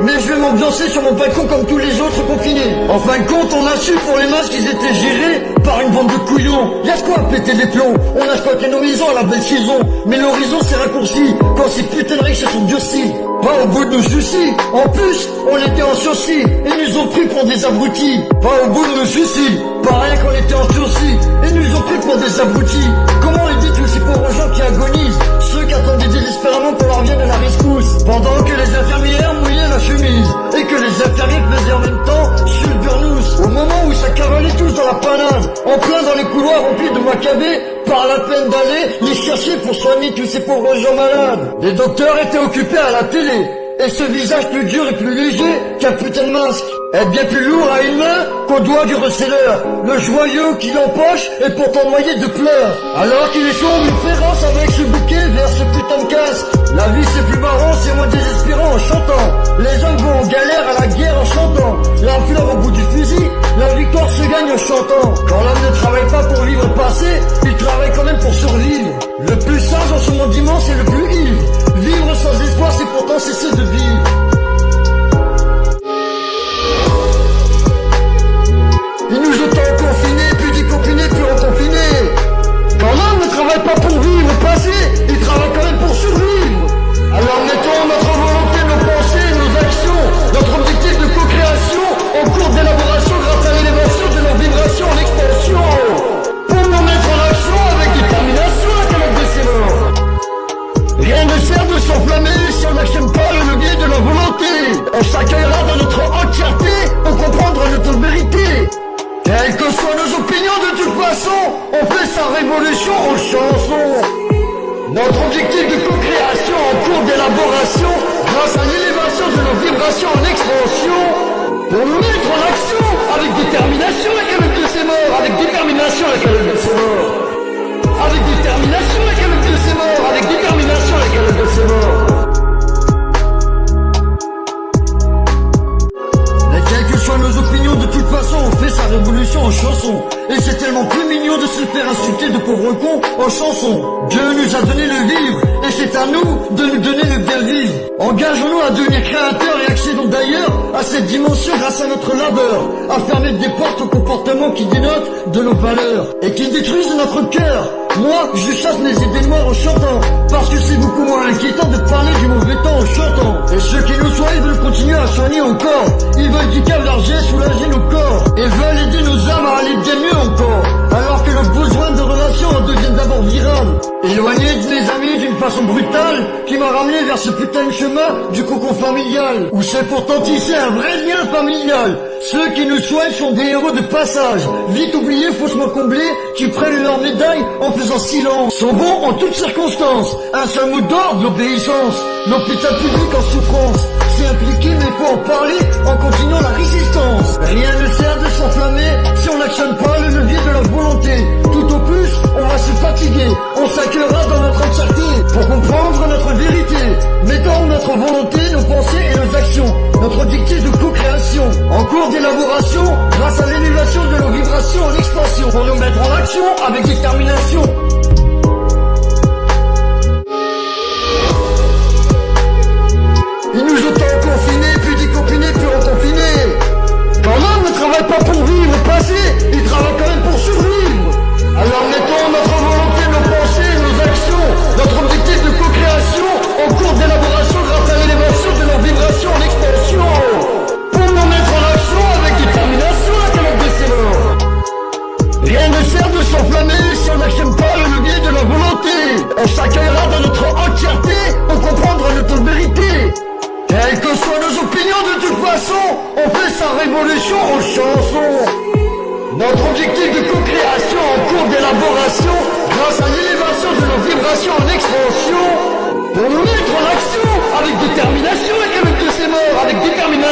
Mais je vais m'ambiancer sur mon balcon comme tous les autres confinés. En fin de compte, on a su pour les masques qu'ils étaient gérés par une bande de couillons. Y'a de quoi péter les plombs. On a squatté nos maisons à la belle saison. Mais l'horizon s'est raccourci quand ces putains de riches se sont durcis. Pas au bout de nos soucis. En plus, on était en sursis et nous ont pris pour des abrutis. Pas au bout de nos soucis. Pas rien qu'on était en sursis et nous ont pris pour des abrutis. Comment les dites aussi pauvres gens qui agonisent, ceux qui attendaient désespérément qu'on leur vienne à la rescousse, pendant que les infirmières mouillaient la chemise et que les infirmiers faisaient en même temps sur le burnous. Au moment où ça cavalait tous dans la panade, en plein dans les couloirs remplis de macabées, par la peine d'aller les chercher pour soigner tous ces pauvres gens malades. Les docteurs étaient occupés à la télé, et ce visage plus dur et plus léger qu'un putain de masque est bien plus lourd à une main qu'au doigt du receleur. Le joyau qui l'empoche est pourtant noyé de pleurs, alors qu'il est sombre et féroce avec ce bouquet vers ce putain de casque. La vie c'est plus marrant, c'est moins désespérant en chantant. Les gens vont en galère à la guerre en chantant. La fleur au bout du fusil, la victoire se gagne en chantant. Quand l'homme ne travaille pas pour vivre le passé, il travaille quand même pour survivre. Le plus sage en ce monde immense est le plus ivre. Vivre sans espoir c'est pourtant cesser de vivre. Ils nous ont tant confinés, puis déconfinés, puis reconfinés. Quand l'homme ne travaille pas pour vivre le passé, il travaille quand même pour survivre. Alors mettons notre volonté, nos pensées, nos actions, notre objectif de co-création en cours d'élaboration grâce à l'élévation de nos vibrations en expansion. Pour nous mettre en action avec détermination la colonne de ces morts. Rien ne sert de s'enflammer si on n'actionne pas le levier de la volonté. On s'accueillera dans notre entièreté pour comprendre notre vérité. Quelles que soient nos opinions, de toute façon, on fait sa révolution en chanson. Notre objectif de co-création en cours d'élaboration, grâce à l'élévation de nos vibrations en expansion, pour nous mettre en action avec détermination la colonne de ces morts, avec détermination la colonne de ces morts, avec détermination la colonne de ces morts, avec détermination la colonne de ces morts. Quelles que soient nos opinions, de toute façon, on fait sa révolution en chanson. Et c'est tellement plus mignon de se faire insulter de pauvres cons en chanson. Dieu nous a donné le vivre, et c'est à nous de nous donner le bien vivre. Engageons-nous à devenir créateurs et accédons d'ailleurs à cette dimension grâce à notre labeur, à fermer des portes aux comportements qui dénotent de nos valeurs et qui détruisent notre cœur. Moi, je chasse les idées noires en chantant, parce que c'est beaucoup moins inquiétant de parler du mauvais temps en chantant. Et ceux qui nous soignent veulent continuer à soigner encore. Ils veulent quitter l'argent, soulager nos corps, et veulent aider nos âmes à aller bien mieux encore. Alors que le besoin de relations en devient d'abord viral. Éloigné de mes amis d'une façon brutale, qui m'a ramené vers ce putain de chemin du cocon familial, où c'est pourtant tissé un vrai lien familial. Ceux qui nous soignent sont des héros de passage, vite oubliés, faussement comblés, qui prennent leur médaille en faisant silence, sont bons en toutes circonstances. Un seul mot d'ordre, l'obéissance. L'hôpital public en souffrance, c'est impliqué mais faut en parler en continuant la résistance. Rien ne sert de s'enflammer si on n'actionne pas le levier de la volonté. Tout au plus, on va se fatiguer, on s'accueillera dans notre entièreté pour comprendre notre vérité. Mettons notre volonté, nos pensées et nos actions, notre objectif de co-création en cours d'élaboration grâce à l'élévation de nos vibrations en expansion pour nous mettre en action avec détermination. Ils nous ont tant confinés, puis déconfinés, puis reconfinés. Quand l'homme ne travaille pas pour vivre le passé, il travaille quand même pour survivre. Alors mettons notre volonté, nos pensées, nos actions, notre objectif de co-création en cours d'élaboration grâce à l'élévation de nos vibrations en expansion. Pour nous mettre en action avec détermination la colonne de ces morts. Rien ne sert de s'enflammer si on n'actionne pas le levier de la volonté. On s'accueillera dans notre entièreté pour comprendre notre vérité. Quelles que soient nos opinions, de toute façon, on fait sa révolution en chanson. Notre objectif de co-création en cours d'élaboration, grâce à l'élévation de nos vibrations en expansion, pour nous mettre en action avec détermination la colonne de ces morts, avec détermination.